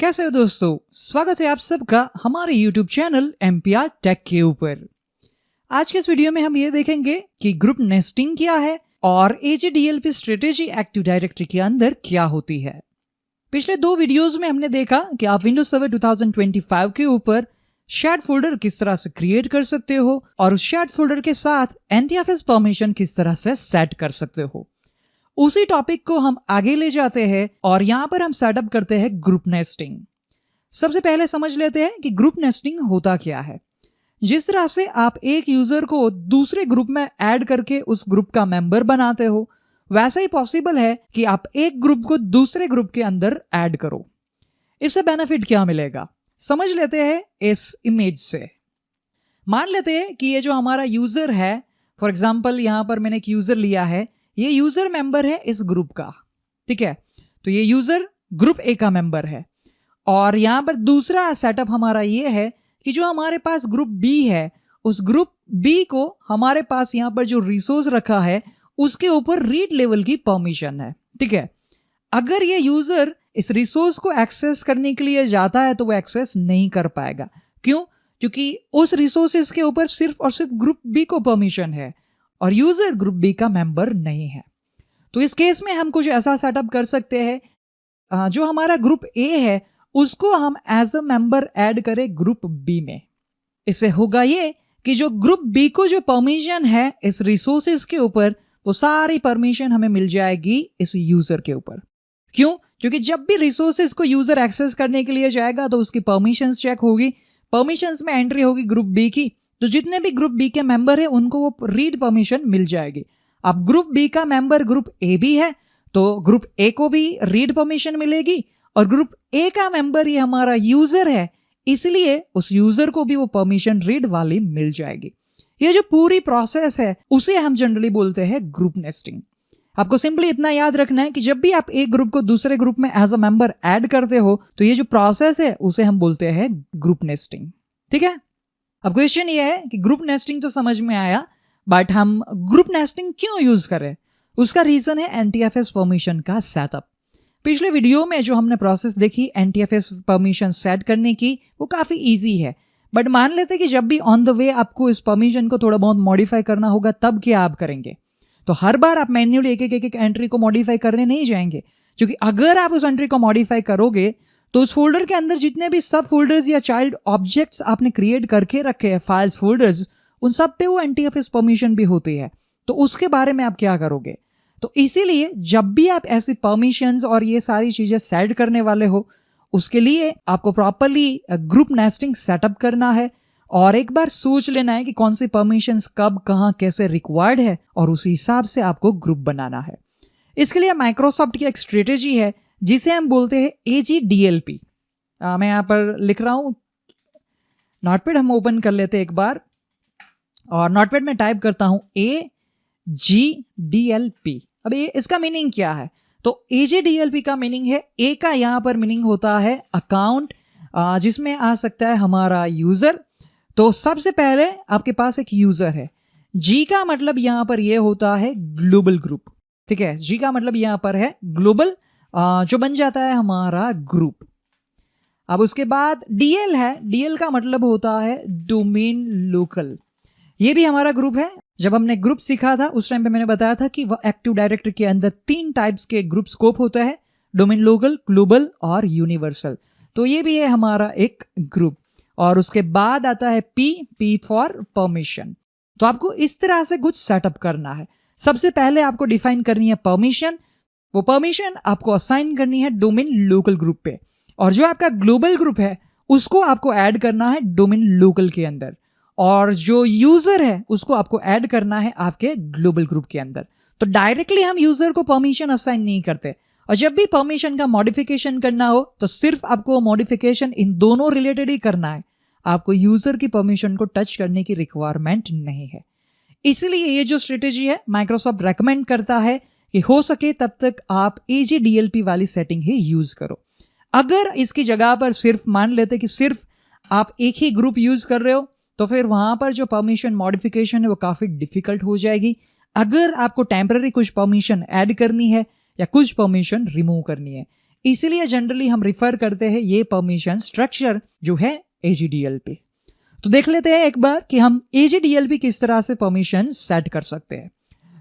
कैसे हो दोस्तों, स्वागत है आप सबका हमारे YouTube चैनल MPR टेक के ऊपर। आज के इस वीडियो में हम ये देखेंगे कि ग्रुप नेस्टिंग क्या है और AJDLP स्ट्रेटेजी एक्टिव डायरेक्टरी के अंदर क्या होती है। पिछले दो वीडियोस में हमने देखा कि आप विंडोज सर्वर 2025 के ऊपर शेयर्ड फोल्डर किस तरह से क्रिएट कर सकते हो और उस शेयर्ड फोल्डर के साथ NTFS परमिशन किस तरह से सेट कर सकते हो। उसी टॉपिक को हम आगे ले जाते हैं और यहां पर हम सेटअप करते हैं ग्रुप नेस्टिंग। सबसे पहले समझ लेते हैं कि ग्रुप नेस्टिंग होता क्या है। जिस तरह से आप एक यूजर को दूसरे ग्रुप में ऐड करके उस ग्रुप का मेंबर बनाते हो, वैसा ही पॉसिबल है कि आप एक ग्रुप को दूसरे ग्रुप के अंदर ऐड करो। इससे बेनिफिट क्या मिलेगा समझ लेते हैं इस इमेज से। मान लेते हैं कि ये जो हमारा यूजर है, फॉर एग्जाम्पल यहां पर मैंने एक यूजर लिया है, ये यूजर मेंबर है इस ग्रुप का, ठीक है। तो ये यूजर ग्रुप ए का मेंबर है और यहां पर दूसरा सेटअप हमारा ये है कि जो हमारे पास ग्रुप बी है, उस ग्रुप बी को हमारे पास यहां पर जो रिसोर्स रखा है उसके ऊपर रीड लेवल की परमिशन है, ठीक है। अगर ये यूजर इस रिसोर्स को एक्सेस करने के लिए जाता है तो वो एक्सेस नहीं कर पाएगा। क्यों? क्योंकि उस रिसोर्सेज के ऊपर सिर्फ और सिर्फ ग्रुप बी को परमिशन है और यूजर ग्रुप बी का मेंबर नहीं है। तो इस केस में हम कुछ ऐसा सेटअप कर सकते हैं, जो हमारा ग्रुप ए है उसको हम एज अ मेंबर ऐड करें ग्रुप बी में। इससे होगा ये कि जो ग्रुप बी को जो परमिशन है इस रिसोर्सेज के ऊपर, वो सारी परमिशन हमें मिल जाएगी इस यूजर के ऊपर। क्यों? क्योंकि जब भी रिसोर्सेज को यूजर एक्सेस करने के लिए जाएगा तो उसकी परमिशंस चेक होगी, परमिशंस में एंट्री होगी ग्रुप बी की, तो जितने भी ग्रुप बी के मेंबर है उनको वो रीड परमिशन मिल जाएगी। अब ग्रुप बी का मेंबर ग्रुप ए भी है तो ग्रुप ए को भी रीड परमिशन मिलेगी और ग्रुप ए का मेंबर ये हमारा यूजर है, इसलिए उस यूजर को भी वो परमिशन रीड वाली मिल जाएगी। ये जो पूरी प्रोसेस है उसे हम जनरली बोलते हैं ग्रुप नेस्टिंग। आपको सिंपली इतना याद रखना है कि जब भी आप एक ग्रुप को दूसरे ग्रुप में एज अ मेंबर ऐड करते हो तो ये जो प्रोसेस है उसे हम बोलते हैं ग्रुप नेस्टिंग, ठीक है। अब क्वेश्चन ये है कि ग्रुप नेस्टिंग तो समझ में आया, बट हम ग्रुप नेस्टिंग क्यों यूज करें? उसका रीजन है NTFS परमिशन का सेटअप। पिछले वीडियो में जो हमने प्रोसेस देखी NTFS परमिशन सेट करने की, वो काफी इजी है। बट मान लेते कि जब भी ऑन द वे आपको इस परमिशन को थोड़ा बहुत मॉडिफाई करना होगा, तब क्या आप करेंगे? तो हर बार आप मैन्युअली एक एंट्री को मॉडिफाई करने नहीं जाएंगे, क्योंकि अगर आप उस एंट्री को मॉडिफाई करोगे तो उस फोल्डर के अंदर जितने भी सब फोल्डर्स या चाइल्ड ऑब्जेक्ट्स आपने क्रिएट करके रखे हैं, फाइल्स फोल्डर्स, उन सब पे वो NTFS परमिशन भी होती है। तो उसके बारे में आप क्या करोगे? तो इसीलिए जब भी आप ऐसी परमिशंस और ये सारी चीजें सेट करने वाले हो, उसके लिए आपको प्रॉपरली ग्रुप नेस्टिंग सेटअप करना है और एक बार सोच लेना है कि कौन सी परमिशंस कब कहां कैसे रिक्वायर्ड है और उसी हिसाब से आपको ग्रुप बनाना है। इसके लिए माइक्रोसॉफ्ट की एक स्ट्रेटेजी है जिसे हम बोलते हैं AJDLP। मैं यहां पर लिख रहा हूं, नोटपैड हम ओपन कर लेते हैं एक बार और नोटपैड में टाइप करता हूं AJDLP। अब ये इसका मीनिंग क्या है? तो AJDLP का मीनिंग है, A का यहां पर मीनिंग होता है अकाउंट, जिसमें आ सकता है हमारा यूजर। तो सबसे पहले आपके पास एक यूजर है। G का मतलब यहां पर यह होता है ग्लोबल ग्रुप, ठीक है। G का मतलब यहां पर है ग्लोबल, जो बन जाता है हमारा ग्रुप। अब उसके बाद DL है, DL का मतलब होता है डोमेन लोकल, ये भी हमारा ग्रुप है। जब हमने ग्रुप सीखा था उस टाइम पे मैंने बताया था कि वह एक्टिव डायरेक्टरी के अंदर 3 टाइप्स के ग्रुप स्कोप होता है, डोमेन लोकल, ग्लोबल और यूनिवर्सल। तो ये भी है हमारा एक ग्रुप। और उसके बाद आता है P फॉर परमिशन। तो आपको इस तरह से कुछ सेटअप करना है। सबसे पहले आपको डिफाइन करनी है परमिशन, वो परमिशन आपको असाइन करनी है डोमेन लोकल ग्रुप पे, और जो आपका ग्लोबल ग्रुप है उसको आपको ऐड करना है डोमेन लोकल के अंदर, और जो यूजर है उसको आपको ऐड करना है आपके ग्लोबल ग्रुप के अंदर। तो डायरेक्टली हम यूजर को परमिशन असाइन नहीं करते, और जब भी परमिशन का मॉडिफिकेशन करना हो तो सिर्फ आपको मॉडिफिकेशन इन दोनों रिलेटेड ही करना है, आपको यूजर की परमिशन को टच करने की रिक्वायरमेंट नहीं है। इसलिए ये जो स्ट्रेटेजी है माइक्रोसॉफ्ट रेकमेंड करता है कि हो सके तब तक आप AJDLP वाली सेटिंग ही यूज करो। अगर इसकी जगह पर सिर्फ मान लेते कि सिर्फ आप एक ही ग्रुप यूज कर रहे हो तो फिर वहां पर जो परमिशन मॉडिफिकेशन है वो काफी डिफिकल्ट हो जाएगी। अगर आपको टेम्पररी कुछ परमिशन ऐड करनी है या कुछ परमिशन रिमूव करनी है, इसीलिए जनरली हम रिफर करते हैं ये परमिशन स्ट्रक्चर जो है AGDL पे। तो देख लेते हैं एक बार कि हम AGDL पे किस तरह से परमिशन सेट कर सकते हैं।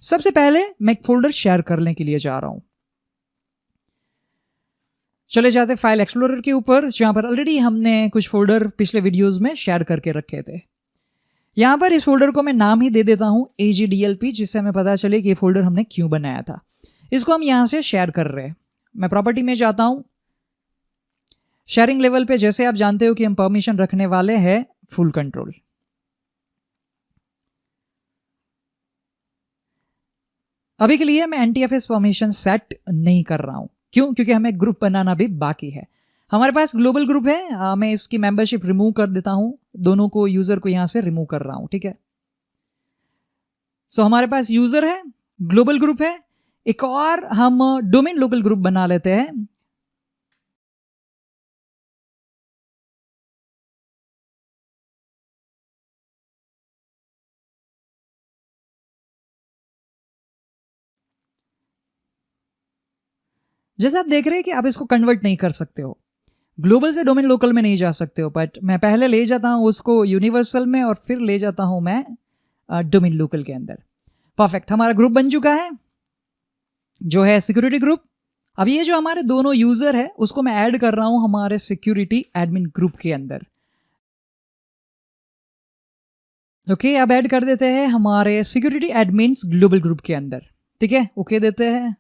सबसे पहले मैं एक फोल्डर शेयर करने के लिए जा रहा हूं। चले जाते फाइल एक्सप्लोरर के ऊपर, जहां पर ऑलरेडी हमने कुछ फोल्डर पिछले वीडियोस में शेयर करके रखे थे। यहां पर इस फोल्डर को मैं नाम ही दे देता हूं AGDLP, जिससे हमें पता चले कि ये फोल्डर हमने क्यों बनाया था। इसको हम यहां से शेयर कर रहे हैं। मैं प्रॉपर्टी में जाता हूं। शेयरिंग लेवल पे जैसे आप जानते हो कि हम परमिशन रखने वाले हैं फुल कंट्रोल। अभी के लिए मैं NTFS परमिशन सेट नहीं कर रहा हूं। क्यों? क्योंकि हमें ग्रुप बनाना भी बाकी है। हमारे पास ग्लोबल ग्रुप है, मैं इसकी मेंबरशिप रिमूव कर देता हूं। दोनों को यूजर को यहां से रिमूव कर रहा हूं, ठीक है। सो हमारे पास यूजर है, ग्लोबल ग्रुप है, एक और हम डोमेन लोकल ग्रुप बना लेते हैं। जैसे आप देख रहे हैं कि आप इसको कन्वर्ट नहीं कर सकते हो, ग्लोबल से डोमेन लोकल में नहीं जा सकते हो, बट मैं पहले ले जाता हूं उसको यूनिवर्सल में और फिर ले जाता हूं मैं डोमेन लोकल के अंदर। परफेक्ट, हमारा ग्रुप बन चुका है जो है सिक्योरिटी ग्रुप। अब ये जो हमारे दोनों यूजर है उसको मैं ऐड कर रहा हूं हमारे सिक्योरिटी एडमिन ग्रुप के अंदर। ओके, अब ऐड कर देते हैं हमारे सिक्योरिटी एडमिन्स ग्लोबल ग्रुप के अंदर, ठीक है। ओके देते हैं,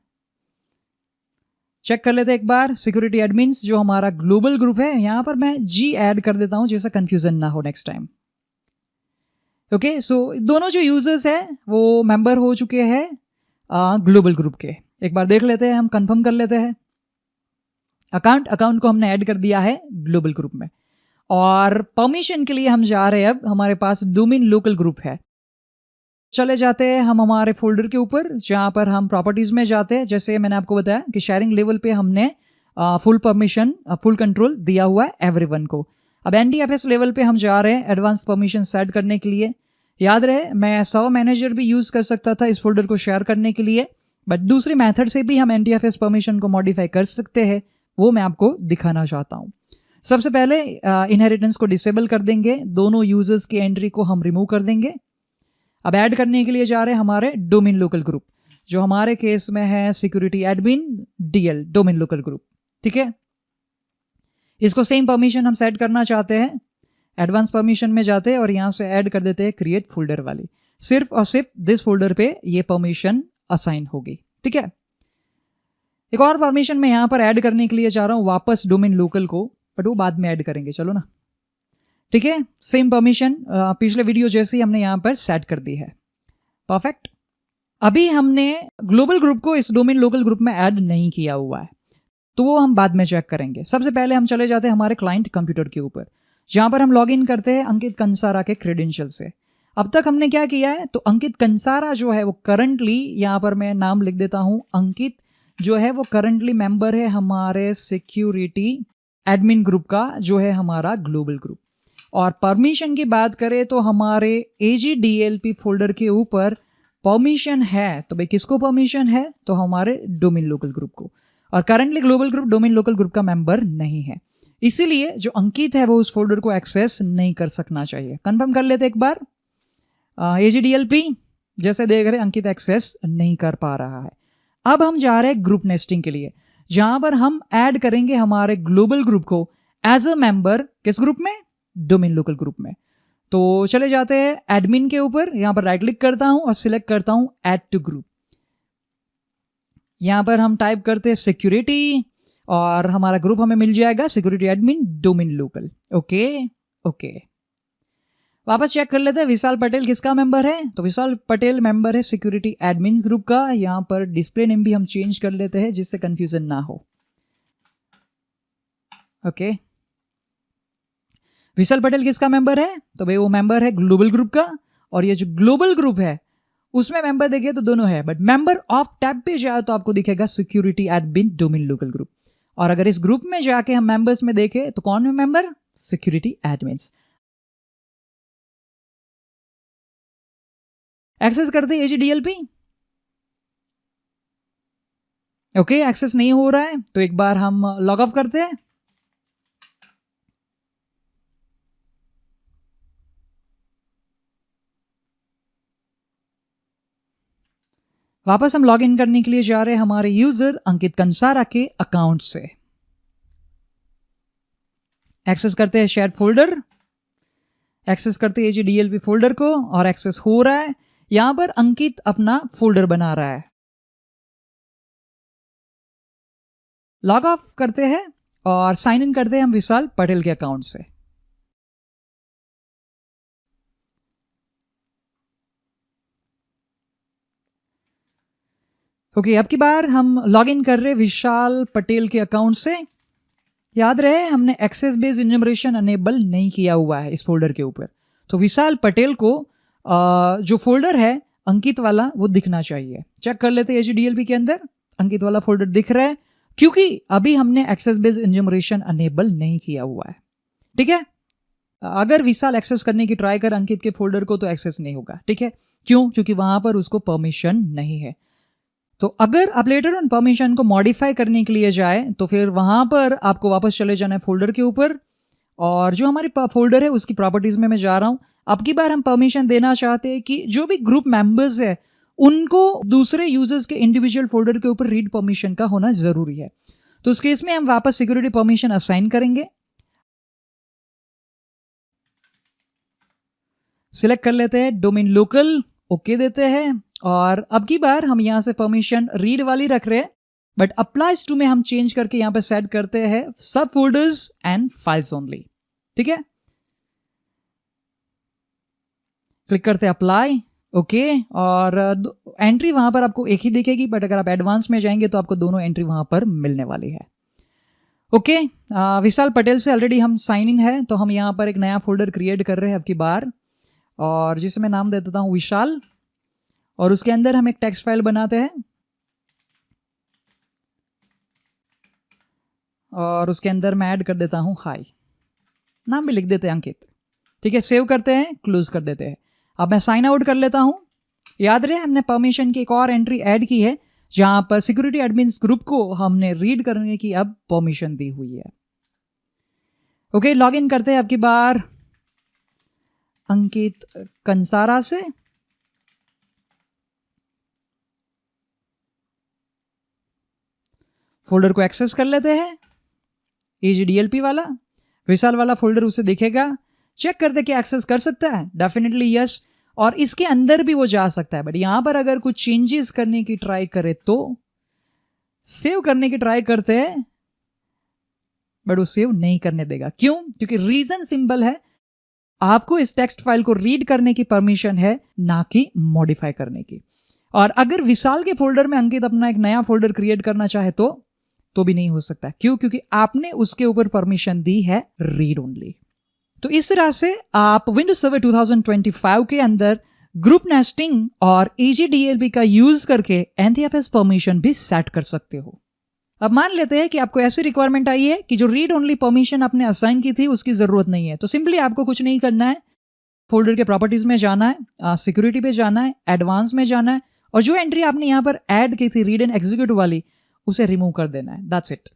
चेक कर लेते हैं एक बार सिक्योरिटी एडमिन्स जो हमारा ग्लोबल ग्रुप है। यहां पर मैं G ऐड कर देता हूं जिससे कंफ्यूजन ना हो नेक्स्ट टाइम। ओके, सो दोनों जो यूजर्स है वो मेंबर हो चुके हैं ग्लोबल ग्रुप के। एक बार देख लेते हैं, हम कंफर्म कर लेते हैं। अकाउंट को हमने ऐड कर दिया है ग्लोबल ग्रुप में, और परमिशन के लिए हम जा रहे हैं। अब हमारे पास डोमेन लोकल ग्रुप है। चले जाते हैं हम हमारे फोल्डर के ऊपर, जहां पर हम प्रॉपर्टीज में जाते हैं। जैसे मैंने आपको बताया कि शेयरिंग लेवल पे हमने फुल परमिशन फुल कंट्रोल दिया हुआ है एवरीवन को। अब NTFS लेवल पे हम जा रहे हैं एडवांस परमिशन सेट करने के लिए। याद रहे, मैं सर्वर मैनेजर भी यूज कर सकता था इस फोल्डर को शेयर करने के लिए, बट दूसरी मेथड से भी हम NTFS परमिशन को मॉडिफाई कर सकते हैं, वो मैं आपको दिखाना चाहता हूँ। सबसे पहले इनहेरिटेंस को डिसेबल कर देंगे, दोनों यूजर्स की एंट्री को हम रिमूव कर देंगे। अब ऐड करने के लिए जा रहे हैं हमारे डोमेन लोकल ग्रुप, जो हमारे केस में है security admin DL domain local group, ठीक है। इसको सेम परमिशन हम सेट करना चाहते हैं। एडवांस परमिशन में जाते हैं और यहां से ऐड कर देते हैं क्रिएट फोल्डर वाली। सिर्फ और सिर्फ दिस फोल्डर पे ये परमिशन असाइन होगी, ठीक है। एक और परमिशन मैं यहां पर ऐड करने के लिए जा रहा हूं वापस डोमेन लोकल को, बट वो बाद में ऐड करेंगे, चलो ना, ठीक है। सेम परमिशन पिछले वीडियो जैसे ही हमने यहां पर सेट कर दी है। परफेक्ट, अभी हमने ग्लोबल ग्रुप को इस डोमेन लोकल ग्रुप में ऐड नहीं किया हुआ है, तो वो हम बाद में चेक करेंगे। सबसे पहले हम चले जाते हैं हमारे क्लाइंट कंप्यूटर के ऊपर, जहां पर हम लॉग इन करते हैं अंकित कंसारा के क्रेडेंशियल से। अब तक हमने क्या किया है, तो अंकित कंसारा जो है वो करंटली, यहां पर मैं नाम लिख देता हूं अंकित, जो है वो करंटली मेंबर है हमारे सिक्योरिटी एडमिन ग्रुप का, जो है हमारा ग्लोबल ग्रुप। और परमिशन की बात करें तो हमारे AGDLP फोल्डर के ऊपर परमिशन है, तो भाई किसको परमिशन है, तो हमारे डोमेन लोकल ग्रुप को। और currently global group domain local group का मेंबर नहीं है, इसीलिए जो अंकित है वो उस फोल्डर को एक्सेस नहीं कर सकना चाहिए। कंफर्म कर लेते एक बार। AGDLP जैसे देख रहे अंकित एक्सेस नहीं कर पा रहा है। अब हम जा रहे हैं ग्रुप नेस्टिंग के लिए, जहां पर हम ऐड करेंगे हमारे ग्लोबल ग्रुप को एज अ मेंबर किस ग्रुप में, डोमेन लोकल ग्रुप में। तो चले जाते हैं एडमिन के ऊपर, यहां पर राइट क्लिक करता हूं और सिलेक्ट करता हूं ऐड टू ग्रुप। यहां पर हम टाइप करते हैं सिक्योरिटी और हमारा ग्रुप हमें मिल जाएगा security admin domain local. Okay okay, वापस चेक कर लेते हैं विशाल पटेल किसका मेंबर है, तो विशाल पटेल मेंबर है सिक्योरिटी एडमिन ग्रुप का। यहां पर डिस्प्ले नेम भी हम चेंज कर लेते हैं जिससे कंफ्यूजन ना हो। ओके, विशाल पटेल किसका मेंबर है, तो भाई वो मेंबर है ग्लोबल ग्रुप का। और ये जो ग्लोबल ग्रुप है उसमें मेंबर देखिए तो दोनों है, बट मेंबर ऑफ टैब पे जाए तो आपको दिखेगा security admin domain local group. और अगर इस ग्रुप में जाके हम मेंबर्स में देखें तो कौन है मेंबर, सिक्योरिटी एडमिन्स। एक्सेस करते हैं AGDLP। ओके, एक्सेस नहीं हो रहा है तो एक बार हम लॉग ऑफ करते हैं। वापस हम लॉग इन करने के लिए जा रहे हैं हमारे यूजर अंकित कंसारा के अकाउंट से। एक्सेस करते हैं शेयर फोल्डर, एक्सेस करते हैं AGDLP फोल्डर को और एक्सेस हो रहा है। यहां पर अंकित अपना फोल्डर बना रहा है। लॉग ऑफ करते हैं और साइन इन करते हैं हम विशाल पटेल के अकाउंट से। ओके, अब की बार हम लॉग इन कर रहे हैं विशाल पटेल के अकाउंट से। याद रहे हमने एक्सेस बेस्ड इन्यूमरेशन अनेबल नहीं किया हुआ है इस फोल्डर के ऊपर, तो विशाल पटेल को जो फोल्डर है अंकित वाला वो दिखना चाहिए। चेक कर लेते हैं AGDLP के अंदर अंकित वाला फोल्डर दिख रहा है, क्योंकि अभी हमने एक्सेस बेस्ड इन्यूमरेशन अनेबल नहीं किया हुआ है। ठीक है, अगर विशाल एक्सेस करने की ट्राई कर अंकित के फोल्डर को तो एक्सेस नहीं होगा। ठीक है, क्यों? क्योंकि वहां पर उसको परमिशन नहीं है। तो अगर आप लेटर ऑन परमिशन को मॉडिफाई करने के लिए जाए तो फिर वहां पर आपको वापस चले जाना है फोल्डर के ऊपर, और जो हमारे फोल्डर है उसकी प्रॉपर्टीज में मैं जा रहा हूं। अब की बार हम परमिशन देना चाहते हैं कि जो भी ग्रुप मेंबर्स है उनको दूसरे यूजर्स के इंडिविजुअल फोल्डर के ऊपर रीड परमिशन का होना जरूरी है। तो उस केस में हम वापस सिक्योरिटी परमिशन असाइन करेंगे, सिलेक्ट कर लेते हैं डोमेन लोकल, ओके देते हैं, और अब की बार हम यहां से परमिशन रीड वाली रख रहे हैं, बट अप्लाइज टू में हम चेंज करके यहां पे सेट करते हैं सब फोल्डर्स एंड फाइल्स ओनली। ठीक है, क्लिक करते हैं अप्लाई, ओके, और एंट्री वहां पर आपको एक ही दिखेगी, बट अगर आप एडवांस में जाएंगे तो आपको दोनों एंट्री वहां पर मिलने वाली है। ओके, विशाल पटेल से ऑलरेडी हम साइन इन है, तो हम यहां पर एक नया फोल्डर क्रिएट कर रहे हैं अब की बार, और जिसे मैं नाम दे देता हूं विशाल, और उसके अंदर हम एक टेक्स्ट फाइल बनाते हैं और उसके अंदर मैं ऐड कर देता हूं हाई, नाम भी लिख देते हैं अंकित। ठीक है, सेव करते हैं, क्लोज कर देते हैं। अब मैं साइन आउट कर लेता हूं। याद रहे हमने परमिशन की एक और एंट्री ऐड की है जहां पर सिक्योरिटी एडमिन्स ग्रुप को हमने रीड करने की अब परमिशन दी हुई है। ओके, लॉग इन करते हैं अब की बार अंकित कंसारा से। फोल्डर को एक्सेस कर लेते हैं, AGDLP वाला, विशाल वाला फोल्डर उसे दिखेगा। चेक करते कि एक्सेस कर सकता है, डेफिनेटली यस, और इसके अंदर भी वो जा सकता है, बट यहां पर अगर कुछ चेंजेस करने की ट्राई करे तो सेव करने की ट्राई करते हैं, बट वो सेव नहीं करने देगा। क्यों? क्योंकि रीजन सिंपल है, आपको इस टेक्स्ट फाइल को रीड करने की परमिशन है, ना कि मॉडिफाई करने की। और अगर विशाल के फोल्डर में अंकित अपना एक नया फोल्डर क्रिएट करना चाहे तो भी नहीं हो सकता। क्यों? क्योंकि आपने उसके ऊपर परमिशन दी है रीड ओनली। तो इस तरह से आप विंडोज सर्वर 2025 के अंदर ग्रुप नेस्टिंग और AGDLP का यूज करके NTFS परमिशन भी सेट कर सकते हो। अब मान लेते हैं कि आपको ऐसी रिक्वायरमेंट आई है कि जो रीड ओनली परमिशन आपने असाइन की थी उसकी जरूरत नहीं है, तो सिंपली आपको कुछ नहीं करना है, फोल्डर के प्रॉपर्टीज में जाना है, सिक्योरिटी पे जाना है, एडवांस में जाना है, और जो एंट्री आपने यहां पर ऐड की थी रीड एंड एग्जीक्यूट वाली उसे रिमूव कर देना है। That's it.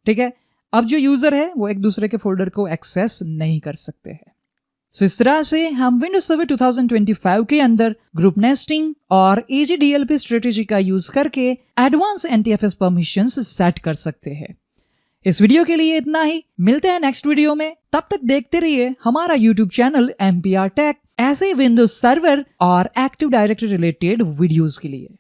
ठीक है, अब जो यूजर है वो एक दूसरे के फोल्डर को एक्सेस नहीं कर सकते हैं। सो इस तरह से हम विंडोज सर्वर 2025 के अंदर ग्रुप नेस्टिंग और AGDLP स्ट्रेटेजी का यूज करके एडवांस NTFS परमिशंस सेट कर सकते हैं। इस वीडियो के लिए इतना ही, मिलते हैं नेक्स्ट वीडियो में। तब तक देखते रहिए हमारा यूट्यूब चैनल MPR Tech, ऐसे विंडोज सर्वर और एक्टिव डायरेक्टरी रिलेटेड वीडियोस के लिए।